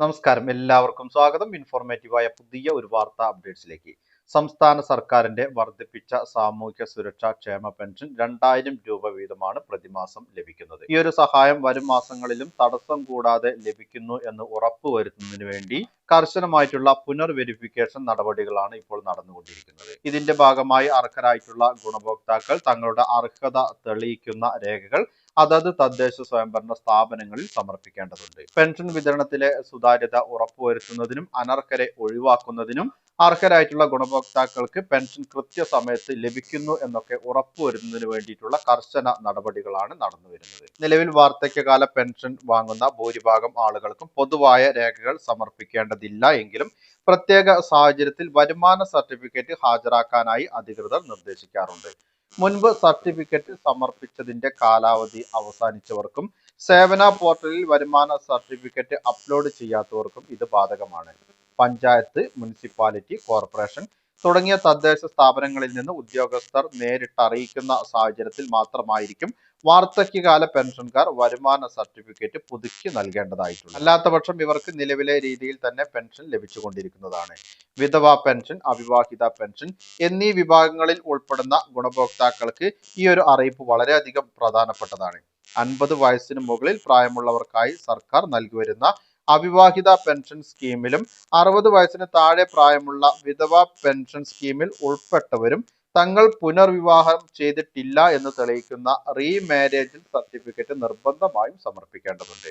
നമസ്കാരം, എല്ലാവർക്കും സ്വാഗതം. ഇൻഫോർമേറ്റീവായ പുതിയ ഒരു വാർത്താ അപ്ഡേറ്റ്സിലേക്ക്. സംസ്ഥാന സർക്കാരിന്റെ വർദ്ധിപ്പിച്ച സാമൂഹ്യ സുരക്ഷാ ക്ഷേമ പെൻഷൻ 2000 രൂപ വീതമാണ് പ്രതിമാസം ലഭിക്കുന്നത്. ഈ ഒരു സഹായം വരും മാസങ്ങളിലും തടസ്സം കൂടാതെ ലഭിക്കുന്നു എന്ന് ഉറപ്പുവരുത്തുന്നതിന് വേണ്ടി കർശനമായിട്ടുള്ള പുനർവെരിഫിക്കേഷൻ നടപടികളാണ് ഇപ്പോൾ നടന്നുകൊണ്ടിരിക്കുന്നത്. ഇതിന്റെ ഭാഗമായി അർഹരായിട്ടുള്ള ഗുണഭോക്താക്കൾ തങ്ങളുടെ അർഹത തെളിയിക്കുന്ന രേഖകൾ അതത് തദ്ദേശ സ്വയംഭരണ സ്ഥാപനങ്ങളിൽ സമർപ്പിക്കേണ്ടതുണ്ട്. പെൻഷൻ വിതരണത്തിലെ സുതാര്യത ഉറപ്പുവരുത്തുന്നതിനും അനർഹരെ ഒഴിവാക്കുന്നതിനും അർഹരായിട്ടുള്ള ഗുണഭോക്താക്കൾക്ക് പെൻഷൻ കൃത്യസമയത്ത് ലഭിക്കുന്നു എന്നൊക്കെ ഉറപ്പുവരുത്തുന്നതിന് വേണ്ടിയിട്ടുള്ള കർശന നടപടികളാണ് നടന്നുവരുന്നത്. നിലവിൽ വാർദ്ധക്യകാല പെൻഷൻ വാങ്ങുന്ന ഭൂരിഭാഗം ആളുകൾക്കും പൊതുവായ രേഖകൾ സമർപ്പിക്കേണ്ടതില്ല എങ്കിലും പ്രത്യേക സാഹചര്യത്തിൽ വരുമാന സർട്ടിഫിക്കറ്റ് ഹാജരാക്കാനായി അധികൃതർ നിർദ്ദേശിക്കാറുണ്ട്. മുൻപ് സർട്ടിഫിക്കറ്റ് സമർപ്പിച്ചതിന്റെ കാലാവധി അവസാനിച്ചവർക്കും സേവന പോർട്ടലിൽ വരുമാന സർട്ടിഫിക്കറ്റ് അപ്ലോഡ് ചെയ്യാത്തവർക്കും ഇത് ബാധകമാണ്. പഞ്ചായത്ത്, മുനിസിപ്പാലിറ്റി, കോർപ്പറേഷൻ തുടങ്ങിയ തദ്ദേശ സ്ഥാപനങ്ങളിൽ നിന്ന് ഉദ്യോഗസ്ഥർ നേരിട്ട് അറിയിക്കുന്ന സാഹചര്യത്തിൽ മാത്രമായിരിക്കും വാർദ്ധക്യകാല പെൻഷൻകാർ വരുമാന സർട്ടിഫിക്കറ്റ് പുതുക്കി നൽകേണ്ടതായിട്ടുണ്ട്. അല്ലാത്തപക്ഷം ഇവർക്ക് നിലവിലെ രീതിയിൽ തന്നെ പെൻഷൻ ലഭിച്ചുകൊണ്ടിരിക്കുന്നതാണ്. വിധവാ പെൻഷൻ, അവിവാഹിത പെൻഷൻ എന്നീ വിഭാഗങ്ങളിൽ ഉൾപ്പെടുന്ന ഗുണഭോക്താക്കൾക്ക് ഈ ഒരു അറിയിപ്പ് വളരെയധികം പ്രധാനപ്പെട്ടതാണ്. 50 വയസ്സിന് മുകളിൽ പ്രായമുള്ളവർക്കായി സർക്കാർ നൽകിവരുന്ന അവിവാഹിത പെൻഷൻ സ്കീമിലും 60 വയസ്സിന് താഴെ പ്രായമുള്ള വിധവാ പെൻഷൻ സ്കീമിൽ ഉൾപ്പെട്ടവരും തങ്ങൾ പുനർവിവാഹം ചെയ്തിട്ടില്ല എന്ന് തെളിയിക്കുന്ന റീമാരേജ് സർട്ടിഫിക്കറ്റ് നിർബന്ധമായും സമർപ്പിക്കേണ്ടതുണ്ട്.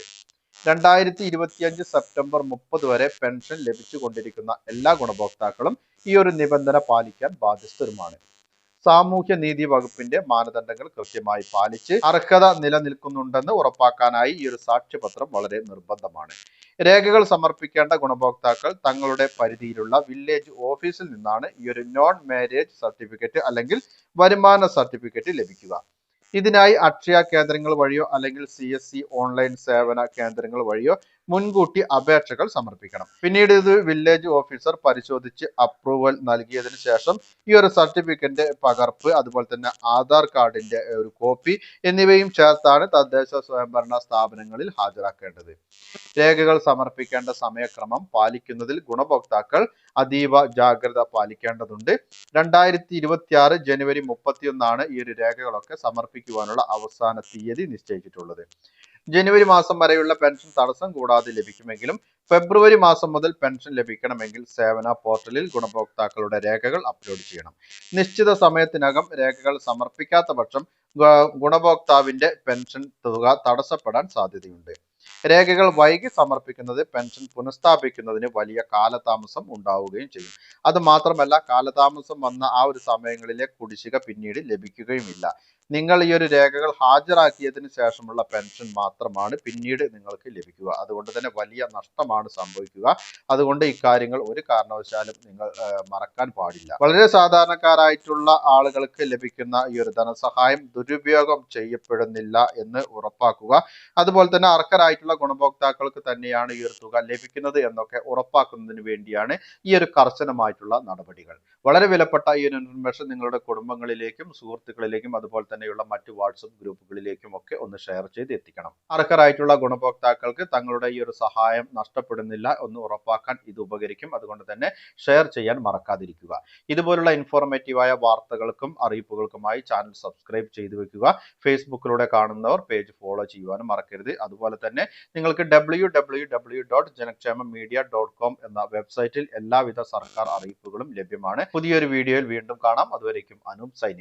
2025 സെപ്റ്റംബർ 30 വരെ പെൻഷൻ ലഭിച്ചുകൊണ്ടിരിക്കുന്ന എല്ലാ ഗുണഭോക്താക്കളും ഈ ഒരു നിബന്ധന പാലിക്കാൻ ബാധ്യസ്ഥരുമാണ്. സാമൂഹ്യ നീതി വകുപ്പിന്റെ മാനദണ്ഡങ്ങൾ കൃത്യമായി പാലിച്ച് അർഹത നിലനിൽക്കുന്നുണ്ടെന്ന് ഉറപ്പാക്കാനായി ഈ ഒരു സാക്ഷ്യപത്രം വളരെ നിർബന്ധമാണ്. രേഖകൾ സമർപ്പിക്കേണ്ട ഗുണഭോക്താക്കൾ തങ്ങളുടെ പരിധിയിലുള്ള വില്ലേജ് ഓഫീസിൽ നിന്നാണ് ഈ ഒരു നോൺ മാരേജ് സർട്ടിഫിക്കറ്റ് അല്ലെങ്കിൽ വരുമാന സർട്ടിഫിക്കറ്റ് ലഭിക്കുക. ഇതിനായി അക്ഷയ കേന്ദ്രങ്ങൾ വഴിയോ അല്ലെങ്കിൽ CSC ഓൺലൈൻ സേവന കേന്ദ്രങ്ങൾ വഴിയോ മുൻകൂട്ടി അപേക്ഷകൾ സമർപ്പിക്കണം. പിന്നീട് ഇത് വില്ലേജ് ഓഫീസർ പരിശോധിച്ച് അപ്രൂവൽ നൽകിയതിനു ശേഷം ഈ ഒരു സർട്ടിഫിക്കറ്റിന്റെ പകർപ്പ്, അതുപോലെ തന്നെ ആധാർ കാർഡിന്റെ ഒരു കോപ്പി എന്നിവയും ചേർത്താണ് തദ്ദേശ സ്വയംഭരണ സ്ഥാപനങ്ങളിൽ ഹാജരാക്കേണ്ടത്. രേഖകൾ സമർപ്പിക്കേണ്ട സമയക്രമം പാലിക്കുന്നതിൽ ഗുണഭോക്താക്കൾ അതീവ ജാഗ്രത പാലിക്കേണ്ടതുണ്ട്. 2026 ജനുവരി 31 ഈ ഒരു രേഖകളൊക്കെ സമർപ്പിക്കുവാനുള്ള അവസാന തീയതി നിശ്ചയിച്ചിട്ടുള്ളത്. ജനുവരി മാസം വരെയുള്ള പെൻഷൻ തടസ്സം കൂടാതെ ലഭിക്കുമെങ്കിലും ഫെബ്രുവരി മാസം മുതൽ പെൻഷൻ ലഭിക്കണമെങ്കിൽ സേവന പോർട്ടലിൽ ഗുണഭോക്താക്കളുടെ രേഖകൾ അപ്ലോഡ് ചെയ്യണം. നിശ്ചിത സമയത്തിനകം രേഖകൾ സമർപ്പിക്കാത്ത പക്ഷം ഗുണഭോക്താവിന്റെ പെൻഷൻ തുക തടസ്സപ്പെടാൻ സാധ്യതയുണ്ട്. രേഖകൾ വൈകി സമർപ്പിക്കുന്നത് പെൻഷൻ പുനഃസ്ഥാപിക്കുന്നതിന് വലിയ കാലതാമസം ഉണ്ടാവുകയും ചെയ്യും. അത് മാത്രമല്ല, കാലതാമസം വന്ന ആ ഒരു സമയങ്ങളിലെ കുടിശ്ശിക പിന്നീട് ലഭിക്കുകയുമില്ല. നിങ്ങൾ ഈ ഒരു രേഖകൾ ഹാജരാക്കിയതിന് ശേഷമുള്ള പെൻഷൻ മാത്രമാണ് പിന്നീട് നിങ്ങൾക്ക് ലഭിക്കുക. അതുകൊണ്ട് തന്നെ വലിയ നഷ്ടമാണ് സംഭവിക്കുക. അതുകൊണ്ട് ഇക്കാര്യങ്ങൾ ഒരു കാരണവശാലും നിങ്ങൾ മറക്കാൻ പാടില്ല. വളരെ സാധാരണക്കാരായിട്ടുള്ള ആളുകൾക്ക് ലഭിക്കുന്ന ഈ ഒരു ധനസഹായം ദുരുപയോഗം ചെയ്യപ്പെടുന്നില്ല എന്ന് ഉറപ്പാക്കുക. അതുപോലെ തന്നെ അർഹരായിട്ടുള്ള ഗുണഭോക്താക്കൾക്ക് തന്നെയാണ് ഈ ഒരു തുക ലഭിക്കുന്നത് എന്നൊക്കെ ഉറപ്പാക്കുന്നതിന് വേണ്ടിയാണ് ഈ ഒരു കർശനമായിട്ടുള്ള നടപടികൾ. വളരെ വിലപ്പെട്ട ഈ ഒരു ഇൻഫർമേഷൻ നിങ്ങളുടെ കുടുംബങ്ങളിലേക്കും സുഹൃത്തുക്കളിലേക്കും അതുപോലെ തന്നെയുള്ള മറ്റു വാട്സപ്പ് ഗ്രൂപ്പുകളിലേക്കും ഒക്കെ ഒന്ന് ഷെയർ ചെയ്ത് എത്തിക്കണം. അർഹരായിട്ടുള്ള ഗുണഭോക്താക്കൾക്ക് തങ്ങളുടെ ഈ ഒരു സഹായം നഷ്ടപ്പെടുന്നില്ല എന്ന് ഉറപ്പാക്കാൻ ഇത് ഉപകരിക്കും. അതുകൊണ്ട് തന്നെ ഷെയർ ചെയ്യാൻ മറക്കാതിരിക്കുക. ഇതുപോലുള്ള ഇൻഫോർമേറ്റീവായ വാർത്തകൾക്കും അറിയിപ്പുകൾക്കുമായി ചാനൽ സബ്സ്ക്രൈബ് ചെയ്തു വെക്കുക. ഫേസ്ബുക്കിലൂടെ കാണുന്നവർ പേജ് ഫോളോ ചെയ്യുവാനും മറക്കരുത്. അതുപോലെ തന്നെ നിങ്ങൾക്ക് www.janakshemamedia.com എന്ന വെബ്സൈറ്റിൽ എല്ലാവിധ സർക്കാർ അറിയിപ്പുകളും ലഭ്യമാണ്. പുതിയൊരു വീഡിയോയിൽ വീണ്ടും കാണാം. അതുവരേക്കും അനൂപ് സൈനിങ്.